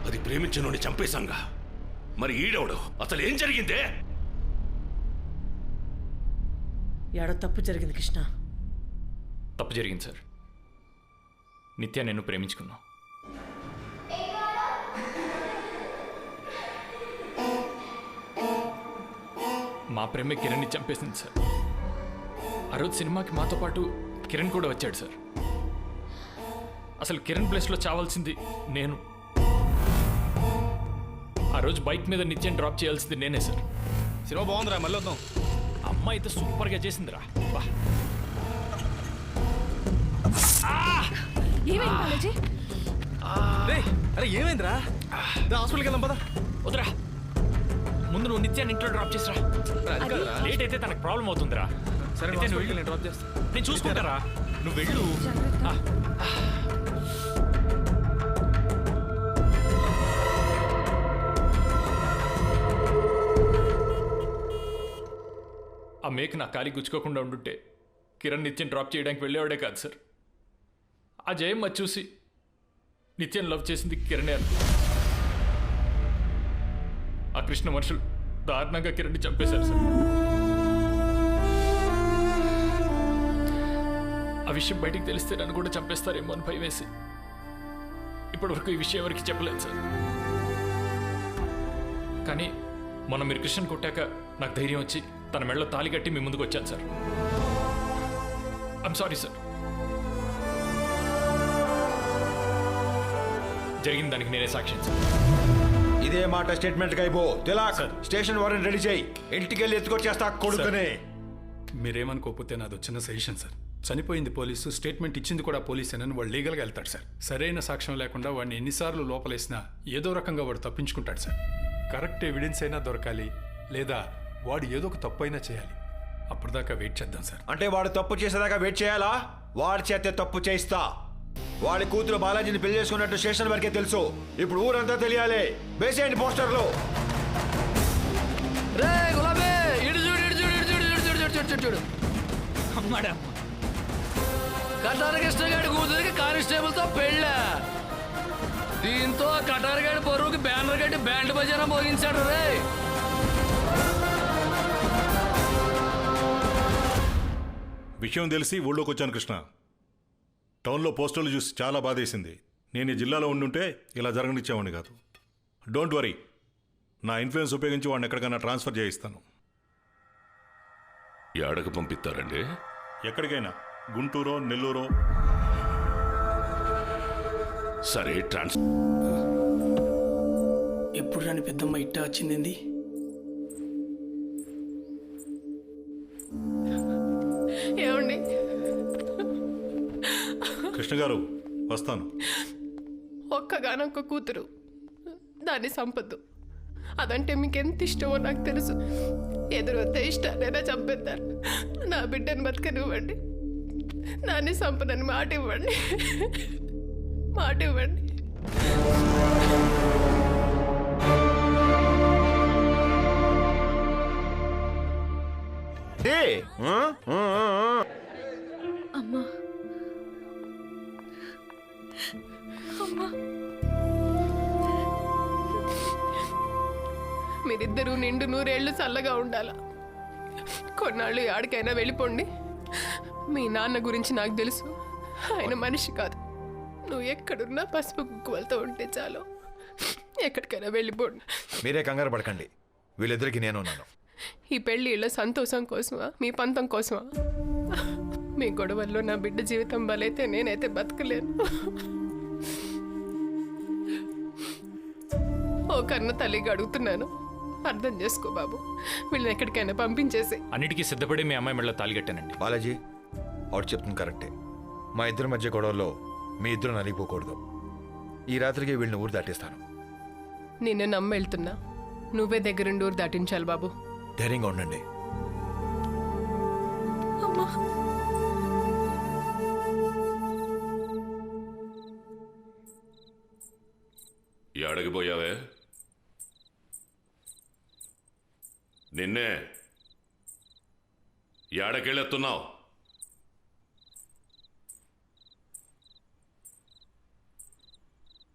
అది ప్రేమించనుండి చంపేశాంగా. మరి ఈడవడు అసలు ఏం జరిగిందే? ఏడో తప్పు జరిగింది కృష్ణ. తప్పు జరిగింది సార్. నిత్య నేను ప్రేమించుకున్నా. మా ప్రేమే కిరణ్ని చంపేసింది సార్. ఆ రోజు సినిమాకి మాతో పాటు కిరణ్ కూడా వచ్చాడు సార్. అసలు కిరణ్ ప్లేస్లో చావాల్సింది నేను. ఆ రోజు బైక్ మీద నిత్యం డ్రాప్ చేయాల్సింది నేనే సార్. సినిమా బాగుందిరా, మళ్ళీ వద్దాం. అమ్మాయి అయితే సూపర్గా చేసిందిరా. బా అరే ఏమైందిరా? హాస్పిటల్కి వెళ్దాం పదా. వద్దురా, ముందు నువ్వు నిత్యాన్ని ఇంట్లో డ్రాప్ చేసిరా. లేట్ అయితే తనకు ప్రాబ్లం అవుతుందిరా. సరే నువ్వు నేను డ్రాప్ చేస్తా. నేను చూసుకుంటారా, నువ్వు వెళ్ళు. ఆ మేక్ నా కాలి గుచ్చుకోకుండా ఉండుంటే కిరణ్ నిత్యం డ్రాప్ చేయడానికి వెళ్ళేవాడే కాదు సార్. ఆ జయమ్మ చూసి నిత్యం లవ్ చేసింది కిరణే అని. ఆ కృష్ణ మనుషులు దారుణంగా కిరణ్ని చంపేశారు సార్. ఆ విషయం బయటికి తెలిస్తే నన్ను కూడా చంపేస్తారేమో అని భయం వేసి ఇప్పటివరకు ఈ విషయం ఎవరికి చెప్పలేదు సార్. కానీ మొన్న మీరు కృష్ణన్ కొట్టాక నాకు ధైర్యం వచ్చి తన మెడలో తాళి కట్టి మీ ముందుకు వచ్చాను సార్. I'm sorry sir. జరిగిన దానికి నేనే సాక్ష్యం సార్. ఇదే మాట స్టేట్మెంట్ కైపో తిలాక్. స్టేషన్ వారెంట్ రెడీ చేయి. ఇంటికి వెళ్ళి ఎత్తుకొచ్చేస్తా కొడుకునే. మీరేమనుకోకపోతే నాది చిన్న సజెషన్ సార్. చనిపోయింది పోలీసు, స్టేట్మెంట్ ఇచ్చింది కూడా పోలీసేనని వాడు లీగల్గా వెళ్తాడు సార్. సరైన సాక్ష్యం లేకుండా వాడిని ఎన్నిసార్లు లోపలేసినా ఏదో రకంగా వాడు తప్పించుకుంటాడు సార్. కరెక్ట్ ఎవిడెన్స్ అయినా దొరకాలి, లేదా వాడు ఏదో ఒక తప్పు అయినా చేయాలి. అప్పటిదాకా వెయిట్ చేద్దాం సార్. అంటే వాడు తప్పు చేసేదాకా వెయిట్ చేయాలా? వాడి చేతే తప్పు చేయిస్తా. వాడి కూతురు బాలాజీని పెళ్లి చేసుకున్నట్టు స్టేషన్ వరకే తెలుసు. ఇప్పుడు ఊరంతా తెలియాలి. వేసేయండి పోస్టర్లు. చూడు కటారకృష్ణ గారి కూతురికి కానిస్టేబుల్ తో పెళ్ళా. దీంతో కటారగాడి పొరువుకి బ్యానర్ కట్టి బ్యాండ్ బజారా మోగించాడు రే. విషయం తెలిసి ఊళ్ళోకి వచ్చాను కృష్ణ. టౌన్లో పోస్టర్లు చూసి చాలా బాధేసింది. నేను ఈ జిల్లాలో ఉండుంటే ఇలా జరగనిచ్చేవాడిని కాదు. డోంట్ వరీ, నా ఇన్ఫ్లుయెన్స్ ఉపయోగించి వాడిని ఎక్కడికైనా ట్రాన్స్ఫర్ చేయిస్తాను. ఏడకు పంపిస్తారండి? ఎక్కడికైనా, గుంటూరో నెల్లూరో. సరే ఎప్పుడు రాని పెద్దమ్మ ఇట్ట వచ్చింది. ఏమండి? కృష్ణ గారు వస్తాను. ఒక్కగానొక్క కూతురు, దాన్ని సంపద్దు. అదంటే మీకెంత ఇష్టమో నాకు తెలుసు. ఎదురొస్తే ఇష్టానైనా చంపేద్దారు. నా బిడ్డను బతకనివ్వండి, దాన్ని సంపదని మాట ఇవ్వండి, మాట ఇవ్వండి. అమ్మా, అమ్మా, మీరిద్దరూ నిండు నూరేళ్లు చల్లగా ఉండాలా. కొన్నాళ్ళు ఆడికైనా వెళ్ళిపోండి. మీ నాన్న గురించి నాకు తెలుసు. ఆయన మనిషి కాదు. నువ్వు ఎక్కడున్నా పసుపు కుక్కువలతో ఉంటే చాలు. ఎక్కడికైనా వెళ్ళిపోండి. మీరే కంగారు పడకండి, వీళ్ళిద్దరికి నేనున్నాను. ఈ పెళ్ళిళ్ళ సంతోషం కోసమా, మీ పంతం కోసమా? మీ గొడవల్లో నా బిడ్డ జీవితం బలైతే నేనైతే బతకలేను. ఓ కన్న తల్లిగా అడుగుతున్నాను, అర్థం చేసుకో బాబు. వీళ్ళని ఎక్కడికైనా పంపించేసి. అన్నిటికీ సిద్ధపడి మీ అమ్మాయి మెడలో తాళి కట్టానండి. బాలాజీ, ఆవిడ చెప్తుంది కరెక్టే. మా ఇద్దరి మధ్య గొడవల్లో మీ ఇద్దరు నలిగిపోకూడదు. ఈ రాత్రికి వీళ్ళని ఊరు దాటిస్తాను. నిన్ను నమ్మి వెళ్తున్నా, నువ్వే దగ్గరుండి ఊరు దాటించాలి బాబు. ధైర్యంగా ఉండండి. ఏడగిపోయావే? నిన్నే. ఏడకెళ్ళెత్తున్నావు?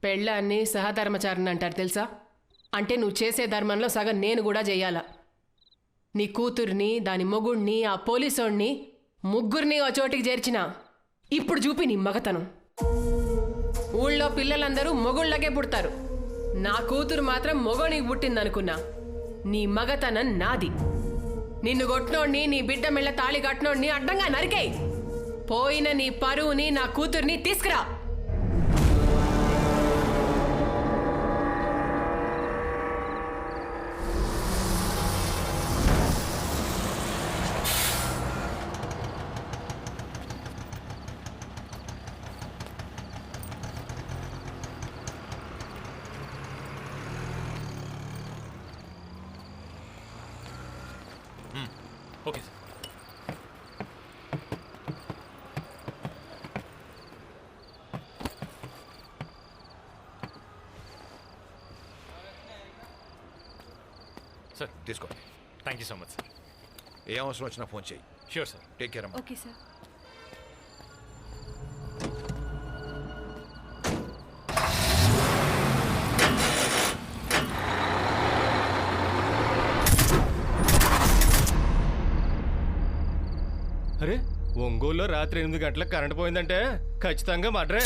పెళ్ళాన్ని సహధర్మచారిని అంటారు తెలుసా? అంటే నువ్వు చేసే ధర్మంలో సగం నేను కూడా చెయ్యాలా. నీ కూతుర్ని, దాని మొగుణ్ణి, ఆ పోలీసోణ్ణి ముగ్గురిని ఓ చోటికి చేర్చిన ఇప్పుడు చూపి నీ మగతనం. ఊళ్ళో పిల్లలందరూ మొగుళ్ళకే పుడతారు, నా కూతురు మాత్రం మొగోనికి పుట్టిందనుకున్నా. నీ మగతనం నాది. నిన్ను కొట్టినోడ్ని, నీ బిడ్డ మెళ్ళ తాళి కట్టినోడ్ని అడ్డంగా నరికేయ్. పోయిన నీ పరువుని, నా కూతుర్ని తీసుకురా. Okay sir. సార్ తీసుకో. Thank you so much sir. ఏ అవసరం వచ్చినా ఫోన్ చేయి. Sure sir. టేక్ కేర్ అమ్మా. Okay sir. అరే ఒంగోలులో రాత్రి 8 గంటలకు కరెంట్ పోయిందంటే ఖచ్చితంగా మర్డరే.